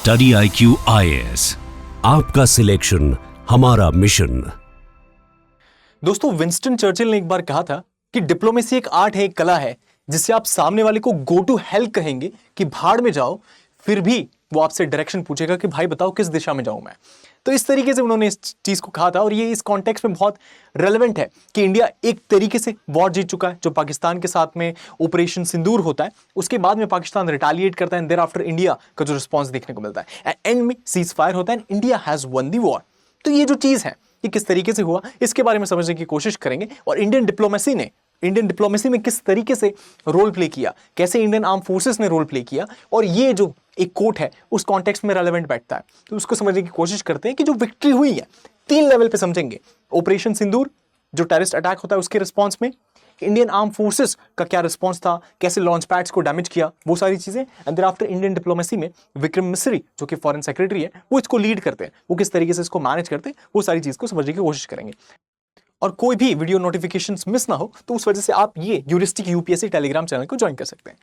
Study IQ IAS, आपका selection हमारा mission. दोस्तों, विंस्टन चर्चिल ने एक बार कहा था कि डिप्लोमेसी एक आर्ट है, एक कला है, जिससे आप सामने वाले को गो टू हेल कहेंगे कि भाड़ में जाओ, फिर भी वो आपसे डायरेक्शन पूछेगा कि भाई बताओ किस दिशा में जाऊं मैं। तो इस तरीके से उन्होंने इस चीज को कहा था और ये इस कॉन्टेक्स्ट में बहुत रेलेवेंट है कि इंडिया एक तरीके से वॉर जीत चुका है। जो पाकिस्तान के साथ में ऑपरेशन सिंदूर होता है, उसके बाद में पाकिस्तान रिटेलिएट करता है, देयर आफ्टर इंडिया का जो रिस्पॉन्स देखने को मिलता है, एंड में सीज फायर होता है, India has one the war. तो ये जो चीज है ये किस तरीके से हुआ, इसके बारे में समझने की कोशिश करेंगे और इंडियन डिप्लोमेसी में किस तरीके से रोल प्ले किया, कैसे इंडियन आर्म फोर्सेस ने रोल प्ले किया, और ये जो एक कोट है उस कॉन्टेक्स्ट में रेलेवेंट बैठता है। तो उसको समझने की कोशिश करते हैं कि जो विक्ट्री हुई है 3 लेवल पे समझेंगे। ऑपरेशन सिंदूर, जो टेररिस्ट अटैक होता है उसके रिस्पॉन्स में इंडियन आर्म फोर्सेस का क्या रिस्पॉन्स था, कैसे लॉन्च पैड्स को डैमेज किया, वो सारी चीजें। And thereafter Indian diplomacy में विक्रम मिस्री जो कि फॉरेन सेक्रेटरी है, वो इसको लीड करते हैं, वो किस तरीके से इसको मैनेज करते हैं, वो सारी चीज को समझने की कोशिश करेंगे। और कोई भी वीडियो नोटिफिकेशंस मिस ना हो तो उस वजह से आप ये यूरिस्टिक यूपीएससी टेलीग्राम चैनल को ज्वाइन कर सकते हैं।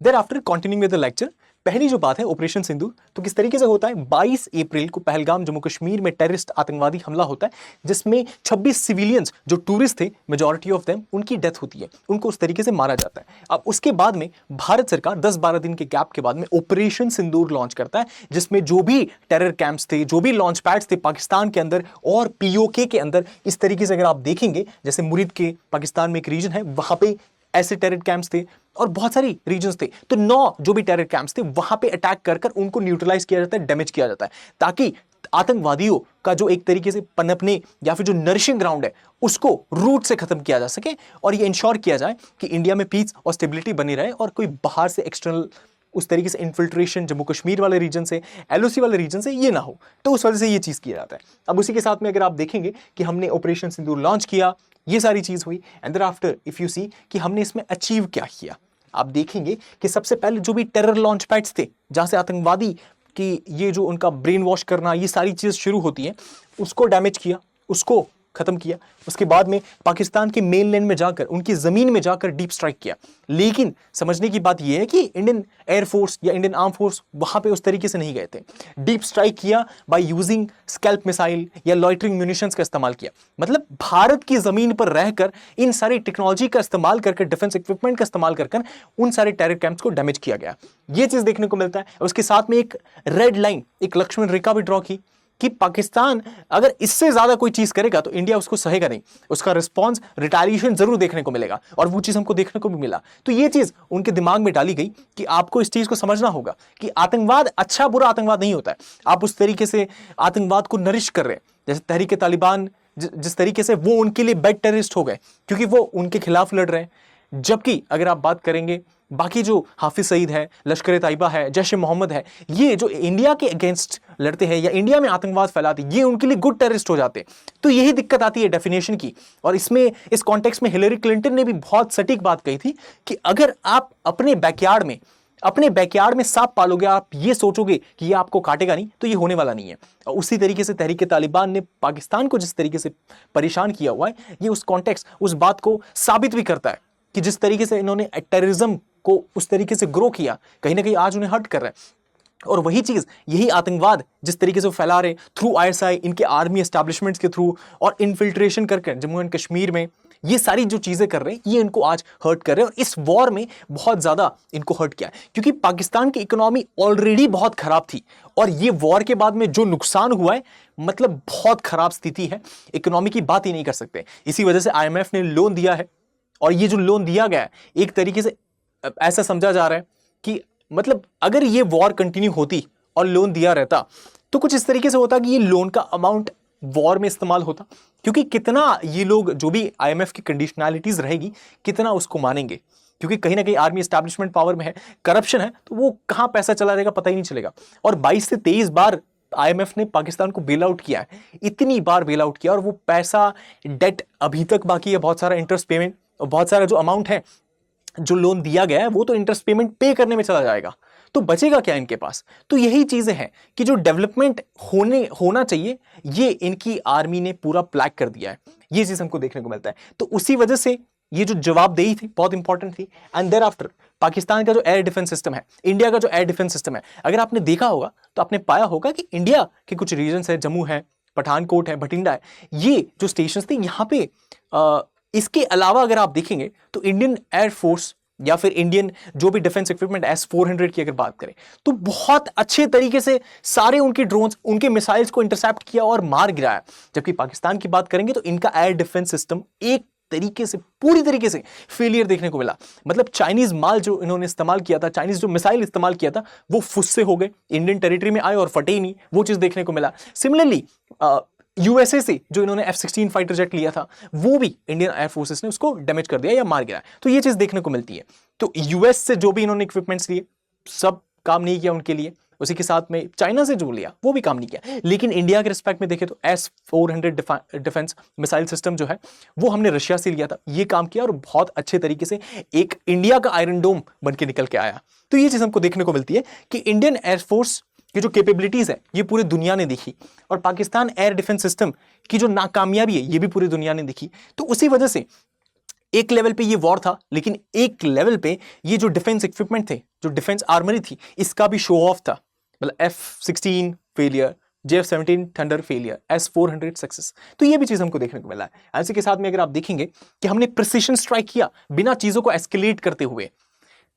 Thereafter continuing with the lecture, पहली जो बात है ऑपरेशन सिंदूर, तो किस तरीके से होता है। 22 अप्रैल को पहलगाम जम्मू कश्मीर में टेररिस्ट आतंकवादी हमला होता है, जिसमें 26 सिविलियंस जो टूरिस्ट थे, मेजॉरिटी ऑफ देम, उनकी डेथ होती है, उनको उस तरीके से मारा जाता है। अब उसके बाद में भारत सरकार 10-12 दिन के गैप के बाद में ऑपरेशन सिंदूर लॉन्च करता है, जिसमें जो भी टेरर कैंप्स थे, जो भी लॉन्च पैड्स थे पाकिस्तान के अंदर और पीओके के अंदर, इस तरीके से अगर आप देखेंगे, जैसे मुरीद के पाकिस्तान में एक रीजन है, वहां पे ऐसे टेरर कैंप्स थे और बहुत सारी रीजन्स थे। तो 9 जो भी टेरर कैंप्स थे वहां पे अटैक कर कर उनको न्यूट्रलाइज किया जाता है, डैमेज किया जाता है, ताकि आतंकवादियों का जो एक तरीके से पनपने या फिर जो नरिशिंग ग्राउंड है उसको रूट से खत्म किया जा सके और ये इंश्योर किया जाए कि इंडिया में पीस और स्टेबिलिटी बनी रहे और कोई बाहर से एक्सटर्नल उस तरीके से इन्फिल्ट्रेशन जम्मू कश्मीर वाले रीजन से, एलओसी वाले रीजन से ये ना हो। तो उस वजह से ये चीज किया जाता है। अब उसी के साथ में अगर आप देखेंगे कि हमने ऑपरेशन सिंदूर लॉन्च किया, ये सारी चीज हुई, and thereafter if you see कि हमने इसमें अचीव क्या किया, आप देखेंगे कि सबसे पहले जो भी टेरर लॉन्च पैड्स थे जहां से आतंकवादी की ये जो उनका ब्रेन वॉश करना, ये सारी चीज शुरू होती है, उसको डैमेज किया, उसको खत्म किया। उसके बाद में पाकिस्तान के मेनलैंड में जाकर, उनकी जमीन में जाकर डीप स्ट्राइक किया। लेकिन समझने की बात यह है कि इंडियन एयरफोर्स या इंडियन आर्म फोर्स वहां पे उस तरीके से नहीं गए थे। डीप स्ट्राइक किया बाय यूजिंग स्कैल्प मिसाइल या लॉइटरिंग म्यूनिशंस का इस्तेमाल किया। मतलब भारत की जमीन पर रहकर इन सारी टेक्नोलॉजी का इस्तेमाल करके, डिफेंस इक्विपमेंट का इस्तेमाल कर उन सारे टेरर कैंप्स को डैमेज किया गया। यह चीज देखने को मिलता है। उसके साथ में एक रेड लाइन, एक लक्ष्मण रेखा भी ड्रॉ की कि पाकिस्तान अगर इससे ज्यादा कोई चीज करेगा तो इंडिया उसको सहेगा नहीं, उसका रिस्पॉन्स रिटेलिएशन जरूर देखने को मिलेगा, और वो चीज हमको देखने को भी मिला। तो ये चीज उनके दिमाग में डाली गई कि आपको इस चीज को समझना होगा कि आतंकवाद अच्छा बुरा आतंकवाद नहीं होता है। आप उस तरीके से आतंकवाद को नरिश कर रहे हैं, जैसे तहरीक तालिबान जिस तरीके से वो उनके लिए बेड टेररिस्ट हो गए क्योंकि वो उनके खिलाफ लड़ रहे हैं। जबकि अगर आप बात करेंगे बाकी जो हाफिज सईद है, लश्कर तैयबा है, जैश ए मोहम्मद है, ये जो इंडिया के अगेंस्ट लड़ते हैं या इंडिया में आतंकवाद फैलाते हैं, ये उनके लिए गुड टेररिस्ट हो जाते हैं। तो यही दिक्कत आती है डेफिनेशन की। और इसमें इस कॉन्टेक्स्ट में हिलरी क्लिंटन ने भी बहुत सटीक बात कही थी कि अगर आप अपने बैकयार्ड में सांप पालोगे, आप ये सोचोगे कि ये आपको काटेगा नहीं, तो ये होने वाला नहीं है। और उसी तरीके से तहरीक तालिबान ने पाकिस्तान को जिस तरीके से परेशान किया हुआ है, ये उस कॉन्टेक्स्ट, उस बात को साबित भी करता है कि जिस तरीके से इन्होंने टेररिज्म को उस तरीके से ग्रो किया, कहीं ना कहीं आज उन्हें हर्ट कर रहा है। और वही चीज, यही आतंकवाद जिस तरीके से वो फैला रहे थ्रू आईएसआई, इनके आर्मी एस्टैब्लिशमेंट्स के थ्रू, और इन्फिल्ट्रेशन करके जम्मू एंड कश्मीर में ये सारी जो चीजें कर रहे हैं, ये इनको आज हर्ट कर रहे हैं। और इस वॉर में बहुत ज्यादा इनको हर्ट किया है क्योंकि पाकिस्तान की इकोनॉमी ऑलरेडी बहुत खराब थी, और ये वॉर के बाद में जो नुकसान हुआ है, मतलब बहुत खराब स्थिति है, इकोनॉमी की बात ही नहीं कर सकते। इसी वजह से IMF ने लोन दिया है, और ये जो लोन दिया गया है एक तरीके से ऐसा समझा जा रहा है कि मतलब अगर ये वॉर कंटिन्यू होती और लोन दिया रहता तो कुछ इस तरीके से होता कि ये लोन का अमाउंट वॉर में इस्तेमाल होता, क्योंकि कितना ये लोग, जो भी IMF की कंडीशनैलिटीज रहेगी, कितना उसको मानेंगे, क्योंकि कहीं ना कहीं आर्मी एस्टैब्लिशमेंट पावर में है, करप्शन है, तो वो कहां पैसा चला रहेगा पता ही नहीं चलेगा। और 22 से 23 बार IMF ने पाकिस्तान को बेल आउट किया है, इतनी बार बेल आउट किया, और वो पैसा, डेट अभी तक बाकी है, बहुत सारा इंटरेस्ट पेमेंट, और बहुत सारा जो अमाउंट है जो लोन दिया गया है वो तो इंटरेस्ट पेमेंट पे करने में चला जाएगा, तो बचेगा क्या इनके पास। तो यही चीजें हैं कि जो डेवलपमेंट होना चाहिए, ये इनकी आर्मी ने पूरा प्लैग कर दिया है। ये चीज हमको देखने को मिलता है। तो उसी वजह से ये जो जवाबदेही थी बहुत इंपॉर्टेंट थी। एंड देयर आफ्टर पाकिस्तान का जो एयर डिफेंस सिस्टम है, इंडिया का जो एयर डिफेंस सिस्टम है, अगर आपने देखा होगा तो आपने पाया होगा कि इंडिया के कुछ रीजन्स है, जम्मू है, पठानकोट है, भटिंडा है, ये जो स्टेशन थे यहाँ पे इसके अलावा अगर आप देखेंगे तो इंडियन एयरफोर्स या फिर इंडियन जो भी डिफेंस इक्विपमेंट S-400 की अगर बात करें तो बहुत अच्छे तरीके से सारे उनके ड्रोन्स, उनके मिसाइल्स को इंटरसेप्ट किया और मार गिराया। जबकि पाकिस्तान की बात करेंगे तो इनका एयर डिफेंस सिस्टम एक तरीके से, पूरी तरीके से फेलियर देखने को मिला। मतलब चाइनीज माल जो इन्होंने इस्तेमाल किया था, चाइनीज जो मिसाइल इस्तेमाल किया था, वो फुस्से हो गए, इंडियन टेरिटरी में आए और फटे ही नहीं, वो चीज देखने को मिला। सिमिलरली यूएसए से जो इन्होंने F-16 फाइटर जेट लिया था, वो भी इंडियन एयरफोर्सेस ने उसको डैमेज कर दिया या मार गिराया। तो ये चीज देखने को मिलती है। तो यूएस से जो भी इन्होंने इक्विपमेंट्स लिए, सब काम नहीं किया उनके लिए। उसी के साथ में चाइना से जो लिया वो भी काम नहीं किया। लेकिन इंडिया के रिस्पेक्ट में देखें तो S-400 डिफेंस मिसाइल सिस्टम जो है वो हमने रशिया से लिया था, ये काम किया और बहुत अच्छे तरीके से एक इंडिया का आयरन डोम बन के निकल के आया। तो ये चीज हमको देखने को मिलती है कि इंडियन एयरफोर्स की जो कैपेबिलिटीज है ये पूरी दुनिया ने देखी, और पाकिस्तान एयर डिफेंस सिस्टम की जो नाकामयाबी है ये भी पूरी दुनिया ने देखी। तो उसी वजह से एक लेवल पे ये वॉर था, लेकिन एक लेवल पे ये जो डिफेंस इक्विपमेंट थे, जो डिफेंस आर्मरी थी, इसका भी शो ऑफ था। मतलब F-16 failure, JF-17 thunder failure, S-400 success. तो ये भी चीज हमको देखने को मिला है। ऐसे के साथ में अगर आप देखेंगे कि हमने प्रिसिशन स्ट्राइक किया बिना चीजों को एस्केलेट करते हुए।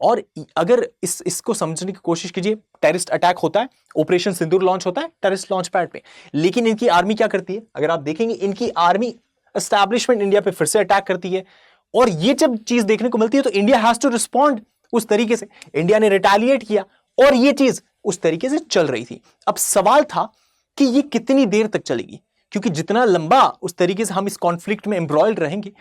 और अगर इसको समझने की कोशिश कीजिए, टेररिस्ट अटैक होता है, ऑपरेशन सिंदूर लॉन्च होता है टेररिस्ट लॉन्च पैड पे, लेकिन इनकी आर्मी क्या करती है? अगर आप देखेंगे इनकी आर्मी एस्टैब्लिशमेंट इंडिया पे फिर से अटैक करती है, और ये जब चीज देखने को मिलती है तो इंडिया हैज टू रिस्पॉन्ड उस तरीके से। इंडिया ने रिटेलिएट किया और ये चीज उस तरीके से चल रही थी। अब सवाल था कि ये कितनी देर तक चलेगी, क्योंकि जितना लंबा उस तरीके से हम इस कॉन्फ्लिक्ट में एम्ब्रॉयल्ड रहेंगे,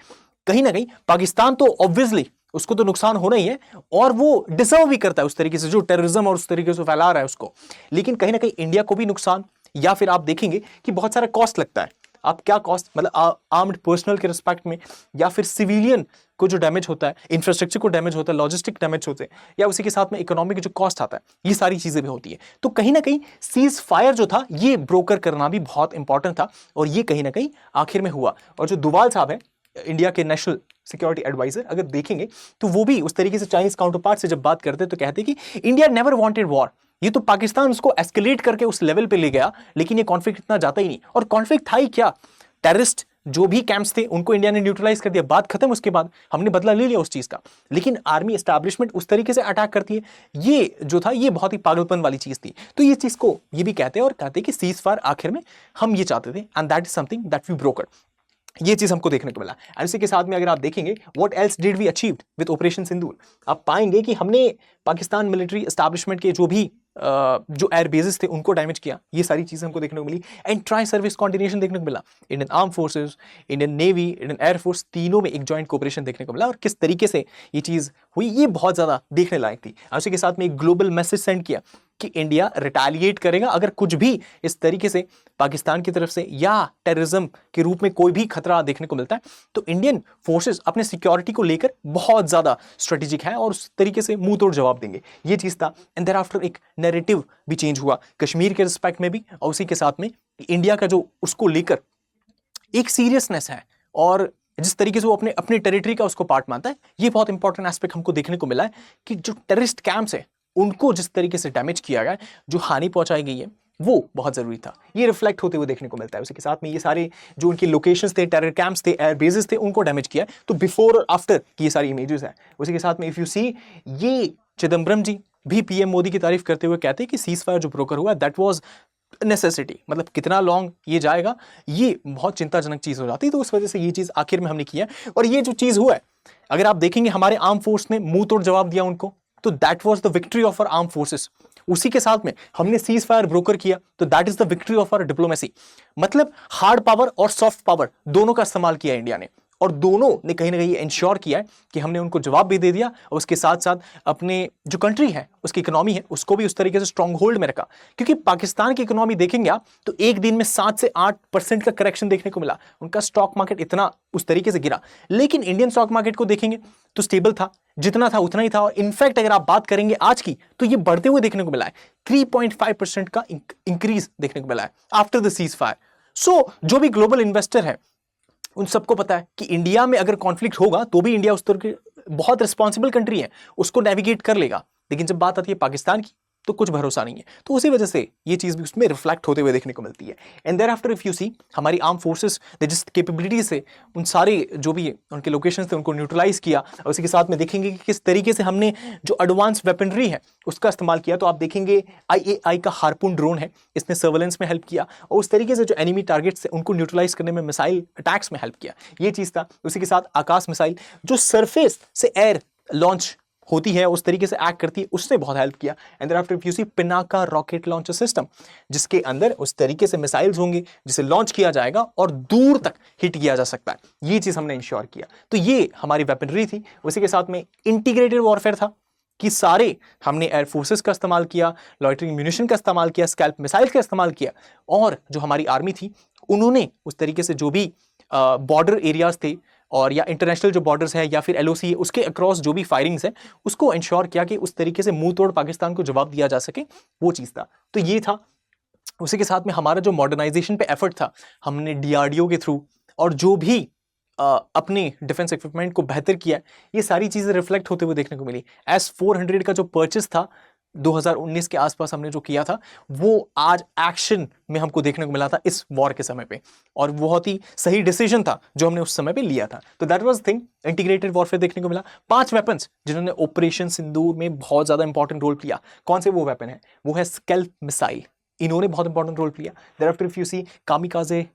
कहीं ना कहीं पाकिस्तान तो ऑब्वियसली उसको तो नुकसान होना ही है, और वो डिजर्व भी करता है उस तरीके से जो टेररिज्म और उस तरीके से फैला रहा है उसको। लेकिन कहीं ना कहीं इंडिया को भी नुकसान, या फिर आप देखेंगे कि बहुत सारा कॉस्ट लगता है। आप क्या कॉस्ट, मतलब आर्म्ड पर्सनल के रिस्पेक्ट में, या फिर सिविलियन को जो डैमेज होता है, इंफ्रास्ट्रक्चर को डैमेज होता है, लॉजिस्टिक डैमेज होते हैं, या उसी के साथ में इकोनॉमिक जो कॉस्ट आता है, ये सारी चीजें भी होती है। तो कहीं ना कहीं सीज फायर जो था ये ब्रोकर करना भी बहुत इंपॉर्टेंट था, और ये कहीं ना कहीं आखिर में हुआ। और जो डोवाल साहब है, इंडिया के नेशनल सिक्योरिटी एडवाइजर, अगर देखेंगे तो वो भी उस तरीके से चाइनीज काउंटर पार्ट से जब बात करते हैं तो कहते हैं कि इंडिया नेवर वांटेड वॉर। ये तो पाकिस्तान उसको एस्केलेट करके उस लेवल पे ले गया, लेकिन ये कॉन्फ्लिक्ट इतना जाता ही नहीं। और कॉन्फ्लिक्ट था ही क्या? टेररिस्ट जो भी कैंप्स थे उनको इंडिया ने न्यूट्रलाइज कर दिया, बात खत्म। उसके बाद हमने बदला ले लिया उस चीज का। लेकिन आर्मी एस्टैब्लिशमेंट उस तरीके से अटैक करती है, ये जो था ये बहुत ही पागलपन वाली चीज थी। तो ये चीज को ये भी कहते हैं, और कहते हैं कि सीज फायर आखिर में हम ये चाहते थे, and that is something that we brokered. ये चीज हमको देखने को मिला। एंड इसी के साथ में अगर आप देखेंगे what else did we achieved with Operation Sindoor, आप पाएंगे कि हमने पाकिस्तान मिलिट्री एस्टैब्लिशमेंट के जो भी जो एयर बेसेस थे उनको डैमेज किया। ये सारी चीजें हमको देखने को मिली। एंड ट्राई सर्विस कोऑर्डिनेशन देखने को मिला। Indian arm forces, Indian navy, Indian air force, तीनों में एक जॉइंट कोऑपरेशन देखने को मिला। और किस तरीके से ये चीज हुई, ये बहुत ज्यादा देखने लायक थी। उसी के साथ में एक ग्लोबल मैसेज सेंड किया कि इंडिया रिटेलिएट करेगा अगर कुछ भी इस तरीके से पाकिस्तान की तरफ से या टेररिज्म के रूप में कोई भी खतरा देखने को मिलता है। तो इंडियन फोर्सेस अपने सिक्योरिटी को लेकर बहुत ज्यादा स्ट्रेटेजिक है और उस तरीके से मुंह तोड़ जवाब देंगे। ये चीज था। एंड देयर आफ्टर एक नैरेटिव भी चेंज हुआ कश्मीर के रिस्पेक्ट में भी, और उसी के साथ में इंडिया का जो उसको लेकर एक सीरियसनेस है, और जिस तरीके से वो अपने अपने टेरिटरी का उसको पार्ट मानता है, ये बहुत इंपॉर्टेंट एस्पेक्ट हमको देखने को मिला है कि जो टेररिस्ट कैंप्स है उनको जिस तरीके से डैमेज किया गया है, जो हानि पहुंचाई गई है, वो बहुत जरूरी था। ये रिफ्लेक्ट होते हुए देखने को मिलता है। उसी के साथ में ये सारे जो उनकी लोकेशंस थे, टेरर कैंप्स थे, एयर बेसेस थे, उनको डैमेज किया। तो बिफोर और आफ्टर की ये सारी इमेजेस हैं। उसी के साथ में इफ यू सी, ये चिदम्बरम जी भी पीएम मोदी की तारीफ करते हुए कहते हैं कि सीज फायर जो ब्रोकर हुआ दैट वाज नेसेसिटी। मतलब कितना लॉन्ग ये जाएगा, ये बहुत चिंताजनक चीज हो जाती है। तो उस वजह से ये चीज आखिर में हमने किया। और ये जो चीज हुआ है, अगर आप देखेंगे हमारे आर्म फोर्स ने मुंह तोड़ जवाब दिया उनको, तो that was the victory of our armed forces. उसी के साथ में हमने सीज फायर ब्रोकर किया, तो that is the victory of our diplomacy. मतलब हार्ड पावर और सॉफ्ट पावर दोनों का इस्तेमाल किया इंडिया ने, और दोनों ने कहीं ना कहीं इंश्योर किया है कि हमने उनको जवाब भी दे दिया, और उसके साथ साथ अपने जो कंट्री है, उसकी इकोनॉमी है, उसको भी उस तरीके से स्ट्रॉन्ग होल्ड में रखा। क्योंकि पाकिस्तान की इकोनॉमी देखेंगे आप तो एक दिन में 7 से 8% का करेक्शन देखने को मिला। उनका स्टॉक मार्केट इतना उस तरीके से गिरा। लेकिन इंडियन स्टॉक मार्केट को देखेंगे तो स्टेबल था, जितना था उतना ही था। और इनफैक्ट अगर आप बात करेंगे आज की, तो ये बढ़ते हुए देखने को मिला है। 3.5% का इंक्रीज देखने को मिला है आफ्टर द सीज फायर। सो जो भी ग्लोबल इन्वेस्टर है उन सबको पता है कि इंडिया में अगर कॉन्फ्लिक्ट होगा तो भी इंडिया उस तरह की बहुत रिस्पॉन्सिबल कंट्री है, उसको नेविगेट कर लेगा। लेकिन जब बात आती है पाकिस्तान की तो कुछ भरोसा नहीं है। तो उसी वजह से ये चीज़ भी उसमें रिफ्लेक्ट होते हुए देखने को मिलती है। And thereafter if you see, हमारी आर्म फोर्सेस ने जिस कैपेबिलिटी से उन सारे जो भी उनके लोकेशन थे उनको न्यूट्रलाइज किया, और उसी के साथ में देखेंगे कि किस तरीके से हमने जो एडवांस वेपनरी है उसका इस्तेमाल किया। तो आप देखेंगे IAI का हार्पून ड्रोन है, इसने सर्वेलेंस में हेल्प किया, और उस तरीके से जो एनिमी टारगेट्स थे उनको न्यूट्रलाइज करने में, मिसाइल अटैक्स में हेल्प किया। ये चीज़ था। उसी के साथ आकाश मिसाइल जो सरफेस से एयर लॉन्च होती है उस तरीके से एक्ट करती है, उसने बहुत हेल्प किया। And thereafter you see Pinaka rocket launcher system, जिसके अंदर उस तरीके से मिसाइल्स होंगे जिसे लॉन्च किया जाएगा और दूर तक हिट किया जा सकता है। ये चीज हमने इंश्योर किया। तो ये हमारी वेपनरी थी। उसी के साथ में इंटीग्रेटेड वॉरफेयर था कि सारे हमने एयर फोर्सेस का इस्तेमाल किया, लॉइटरिंग म्यूनिशन का इस्तेमाल किया, स्कैल्प मिसाइल का इस्तेमाल किया, और जो हमारी आर्मी थी उन्होंने उस तरीके से जो भी बॉर्डर एरियाज थे और या इंटरनेशनल जो बॉर्डर्स है या फिर LOC है उसके अक्रॉस जो भी फायरिंग्स है उसको इंश्योर किया कि उस तरीके से मुंह तोड़ पाकिस्तान को जवाब दिया जा सके। वो चीज़ था। तो ये था। उसी के साथ में हमारा जो मॉडर्नाइजेशन पे एफर्ट था, हमने DRDO के थ्रू और जो भी अपने डिफेंस इक्विपमेंट को बेहतर किया, ये सारी चीज़ें रिफ्लेक्ट होते हुए देखने को मिली। S-400 का जो परचेस था 2019 के आसपास हमने जो किया था, वो आज एक्शन में हमको देखने को मिला था इस वॉर के समय पे, और बहुत ही सही डिसीजन था जो हमने उस समय पे लिया था। तो that was thing, integrated warfare देखने को मिला। 5 वेपन्स जिन्होंने ऑपरेशन सिंदूर में बहुत ज्यादा इंपॉर्टेंट रोल किया। कौन से वो वेपन है? वो है स्केल्प मिसाइल, इन्होंने बहुत इंपॉर्टेंट रोल किया। Thereafter if you see kamikaze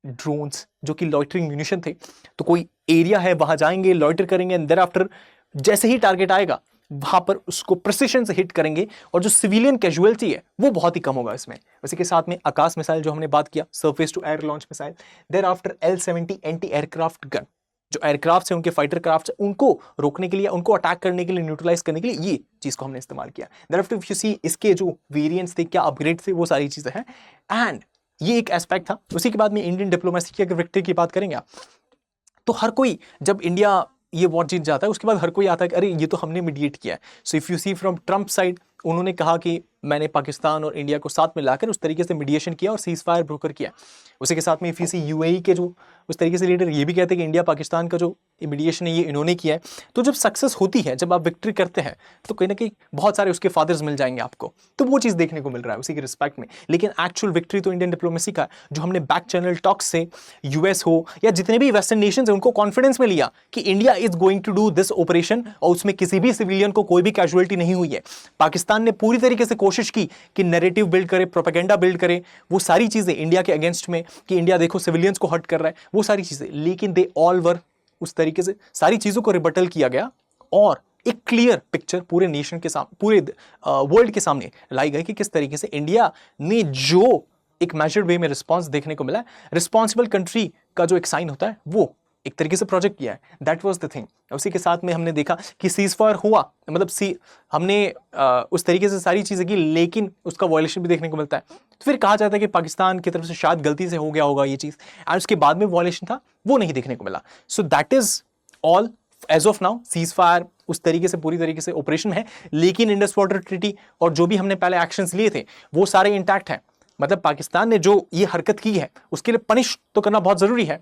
drones जो कि लॉइटरिंग म्यूनिशन थे, तो कोई एरिया है वहां जाएंगे, लॉइटर करेंगे, एंड देयर आफ्टर जैसे ही टारगेट आएगा वहां पर उसको प्रिसिशन से हिट करेंगे, और जो सिविलियन कैजुअलिटी है वो बहुत ही कम होगा इसमें। उसी के साथ में आकाश मिसाइल जो हमने बात किया, surface to air launch missile. Thereafter L-70 anti aircraft gun, जो एयरक्राफ्ट है उनके फाइटर क्राफ्ट है उनको रोकने के लिए, उनको अटैक करने के लिए, न्यूट्रलाइज करने के लिए ये चीज को हमने इस्तेमाल किया। देयर आफ्टर इफ यू सी इसके जो वेरिएंट्स थे, क्या अपग्रेड थे, वो सारी चीजें हैं। एंड ये एक एस्पेक्ट था। उसी के बाद में इंडियन डिप्लोमेसी की अगर विक्ट्री की बात करेंगे आप, तो हर कोई जब इंडिया ये वॉर जीत जाता है उसके बाद हर कोई आता है कि अरे ये तो हमने मीडिएट किया है। So if you see from Trump side, उन्होंने कहा कि मैंने पाकिस्तान और इंडिया को साथ में लाकर उस तरीके से मीडिएशन किया और सीज फायर ब्रोकर किया। उसी के साथ में इफ यू सी UAE के जो उस तरीके से लीडर ये भी कहते हैं कि इंडिया पाकिस्तान का जो मीडिएशन है ये इन्होंने किया है। तो जब सक्सेस होती है, जब आप विक्ट्री करते हैं, तो कहीं ना कहीं बहुत सारे उसके फादर्स मिल जाएंगे आपको। तो वो चीज़ देखने को मिल रहा है उसी के रिस्पेक्ट में। लेकिन एक्चुअल विक्ट्री तो इंडियन डिप्लोमेसी का, जो हमने बैक चैनल टॉक्स से US हो या जितने भी वेस्टर्न नेशंस हैं उनको कॉन्फिडेंस में लिया कि India is going to do this operation, और उसमें किसी भी सिविलियन को कोई भी कैजुअलिटी नहीं हुई है। पाकिस्तान ने पूरी तरीके से कोशिश की कि नैरेटिव बिल्ड करे, प्रोपेगेंडा बिल्ड करे, वो सारी चीजें इंडिया के अगेंस्ट में कि इंडिया देखो सिविलियंस को हर्ट कर रहा है, वो सारी चीजें। लेकिन दे ऑल वर, उस तरीके से सारी चीजों को रिबटल किया गया और एक क्लियर पिक्चर पूरे नेशन के सामने, पूरे वर्ल्ड के सामने लाई गई कि किस तरीके से इंडिया ने जो एक मेजर्ड वे में रिस्पॉन्स देखने को मिला है, रिस्पॉन्सिबल कंट्री का जो एक साइन होता है वो एक तरीके से प्रोजेक्ट किया है। That was the thing. उसी के साथ में हमने देखा कि सीज फायर हुआ, मतलब हमने उस तरीके से सारी चीज़ें की, लेकिन उसका वायलेशन भी देखने को मिलता है। तो फिर कहा जाता है कि पाकिस्तान की तरफ से शायद गलती से हो गया होगा ये चीज़, एंड उसके बाद में वायलेशन था वो नहीं देखने को मिला। So that is all as of now. Cease fire उस तरीके से पूरी तरीके से ऑपरेशन है, लेकिन इंडस वाटर ट्रीटी और जो भी हमने पहले एक्शंस लिए थे वो सारे इंटैक्ट हैं। मतलब पाकिस्तान ने जो ये हरकत की है उसके लिए पनिश तो करना बहुत जरूरी है।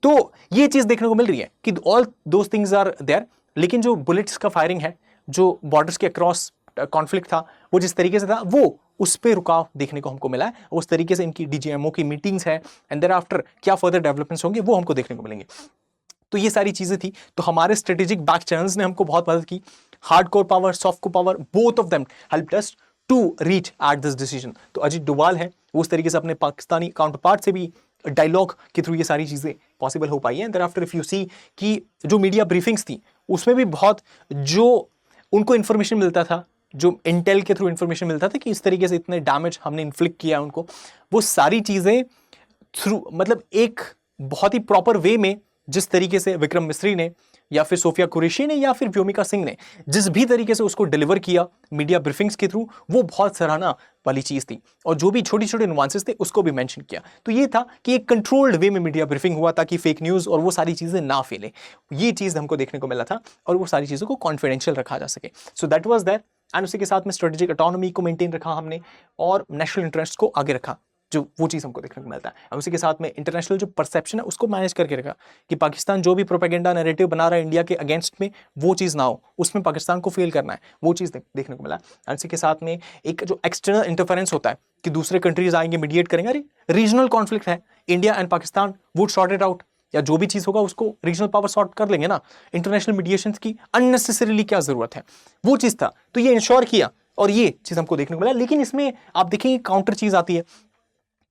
तो ये चीज देखने को मिल रही है कि all those things are there, लेकिन जो बुलेट्स का फायरिंग है, जो बॉर्डर्स के अक्रॉस कॉन्फ्लिक्ट था, वो जिस तरीके से था वो उस पर रुकाव देखने को हमको मिला है। उस तरीके से इनकी DGMO की मीटिंग्स है, एंड देयर आफ्टर क्या फर्दर डेवलपमेंट्स होंगे वो हमको देखने को मिलेंगे। तो ये सारी चीजें थी। तो हमारे स्ट्रेटेजिक बैक चैनल्स ने हमको बहुत मदद की। Hardcore power, soft power, both of them helped us to reach at this decision. तो अजीत डोभाल है वो उस तरीके से अपने पाकिस्तानी काउंटर पार्ट से भी डायलॉग के थ्रू ये सारी चीजें पॉसिबल हो पाई है। There after if you see कि जो मीडिया ब्रीफिंग्स थी उसमें भी बहुत जो उनको इन्फॉर्मेशन मिलता था, जो इंटेल के थ्रू इन्फॉर्मेशन मिलता था कि इस तरीके से इतने डैमेज हमने इन्फ्लिक्ट किया उनको, वो सारी चीजें थ्रू मतलब एक बहुत ही प्रॉपर वे में, जिस तरीके से विक्रम मिस्री ने या फिर सोफिया कुरैशी ने या फिर व्योमिका सिंह ने जिस भी तरीके से उसको डिलीवर किया मीडिया ब्रीफिंग्स के थ्रू, वो बहुत सराहना वाली चीज थी। और जो भी छोटी छोटी नुआंसेस थे उसको भी मेंशन किया। तो ये था कि एक कंट्रोल्ड वे में मीडिया ब्रीफिंग हुआ ताकि फेक न्यूज और वो सारी चीजें ना फैले। ये चीज हमको देखने को मिला था और वो सारी चीजों को कॉन्फिडेंशियल रखा जा सके। सो दैट वाज दैट। एंड उसी के साथ में स्ट्रेटेजिक ऑटोनॉमी को मेंटेन रखा हमने और नेशनल इंटरेस्ट को आगे रखा। जो वो चीज़ हमको देखने को मिलता है। और उसी के साथ में इंटरनेशनल जो परसेप्शन है उसको मैनेज करके रखा कि पाकिस्तान जो भी प्रोपेगेंडा नैरेटिव बना रहा है इंडिया के अगेंस्ट में, वो चीज़ ना हो, उसमें पाकिस्तान को फेल करना है, वो चीज़ देखने को मिला। और इसी के साथ में एक जो एक्सटर्नल इंटरफेरेंस होता है कि दूसरे कंट्रीज आएंगे, मीडिएट करेंगे, अरे रीजनल कॉन्फ्लिक्ट है, India and Pakistan would sort it out, या जो भी चीज़ होगा उसको रीजनल पावर सॉर्ट कर लेंगे ना, इंटरनेशनल मीडिएशंस की अननेसेसरीली क्या ज़रूरत है, वो चीज़ था। तो ये इंश्योर किया और ये चीज़ हमको देखने को मिला। लेकिन इसमें आप देखेंगे काउंटर चीज़ आती है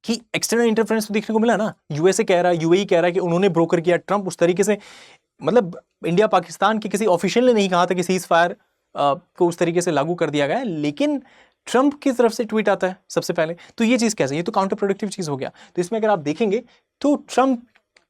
कि एक्सटर्नल इंटरफेरेंस तो देखने को मिला ना, यूएसए कह रहा है, यूएई कह रहा है कि उन्होंने ब्रोकर किया, ट्रंप उस तरीके से, मतलब इंडिया पाकिस्तान के किसी ऑफिशियल ने नहीं कहा था कि सीज फायर को उस तरीके से लागू कर दिया गया है, लेकिन ट्रंप की तरफ से ट्वीट आता है सबसे पहले। तो ये चीज़ कैसे, ये तो काउंटर प्रोडक्टिव चीज़ हो गया। तो इसमें अगर आप देखेंगे तो Trump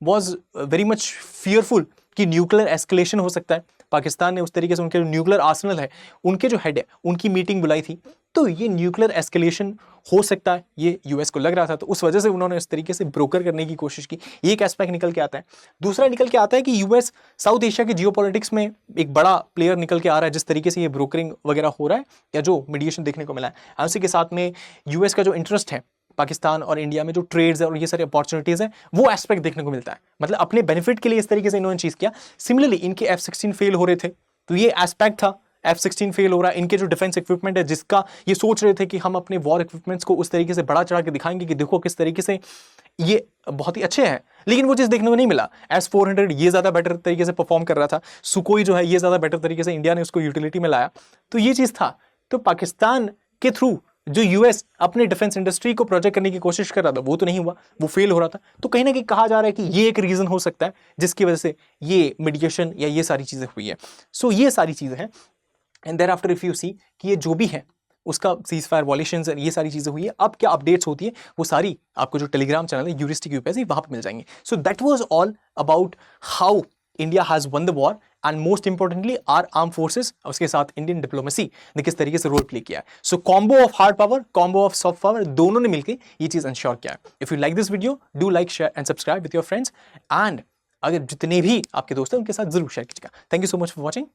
was very much fearful कि न्यूक्लियर एस्केलेशन हो सकता है। पाकिस्तान ने उस तरीके से उनके जो न्यूक्लियर आर्सेनल है, उनके जो हेड है, उनकी मीटिंग बुलाई थी, तो ये न्यूक्लियर एस्केलेशन हो सकता है, ये यूएस को लग रहा था, तो उस वजह से उन्होंने इस तरीके से ब्रोकर करने की कोशिश की। ये एक एस्पेक्ट निकल के आता है। दूसरा निकल के आता है कि यूएस साउथ एशिया के जियोपॉलिटिक्स में एक बड़ा प्लेयर निकल के आ रहा है, जिस तरीके से ये ब्रोकरिंग वगैरह हो रहा है या जो मीडिएशन देखने को मिला है। उसी के साथ में यूएस का जो इंटरेस्ट है पाकिस्तान और इंडिया में, जो ट्रेड्स है और ये सारी अपॉर्चुनिटीज है, वो एस्पेक्ट देखने को मिलता है। मतलब अपने बेनिफिट के लिए इस तरीके से इन्होंने चीज किया। सिमिलरली इनके F-16 फेल हो रहे थे, तो ये एस्पेक्ट था, F-16 फेल हो रहा है, इनके जो डिफेंस इक्विपमेंट है, जिसका ये सोच रहे थे कि हम अपने वॉर इक्विपमेंट्स को उस तरीके से बढ़ा चढ़ा के दिखाएंगे कि देखो किस तरीके से ये बहुत ही अच्छे हैं, लेकिन वो चीज़ देखने को नहीं मिला। S-400 ये ज़्यादा बेटर तरीके से परफॉर्म कर रहा था, सुकोई जो है ये ज़्यादा बेटर तरीके से इंडिया ने उसको यूटिलिटी में लाया, तो ये चीज़ था। तो पाकिस्तान के थ्रू जो यूएस अपने डिफेंस इंडस्ट्री को प्रोजेक्ट करने की कोशिश कर रहा था, वो तो नहीं हुआ, वो फेल हो रहा था। तो कहीं ना कहीं कहा जा रहा है कि ये एक रीज़न हो सकता है जिसकी वजह से ये मीडिएशन या ये सारी चीज़ें हुई है। सो ये सारी चीज़ें हैं। And thereafter if you see कि ये जो भी है उसका सीज फायर वॉलेशंस ये सारी चीज़ें हुई है, अब क्या अपडेट्स होती है वो सारी आपको जो टेलीग्राम चैनल है यूरिस्टिक यूपीएससी वहाँ पर मिल जाएंगे। So that was all about how India has won the war and most importantly our armed forces, उसके साथ इंडियन डिप्लोमेसी ने किस तरीके से रोल प्ले किया है। So combo of hard power, combo of soft power, दोनों ने मिलकर ये चीज़ इंश्योर किया है। If you like this video, do like, share and subscribe with your friends, and अगर जितने भी आपके दोस्त हैं उनके साथ जरूर शेयर कीजिएगा। Thank you so much for watching.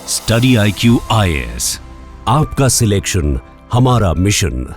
Study IQ IAS, आपका सिलेक्शन हमारा मिशन।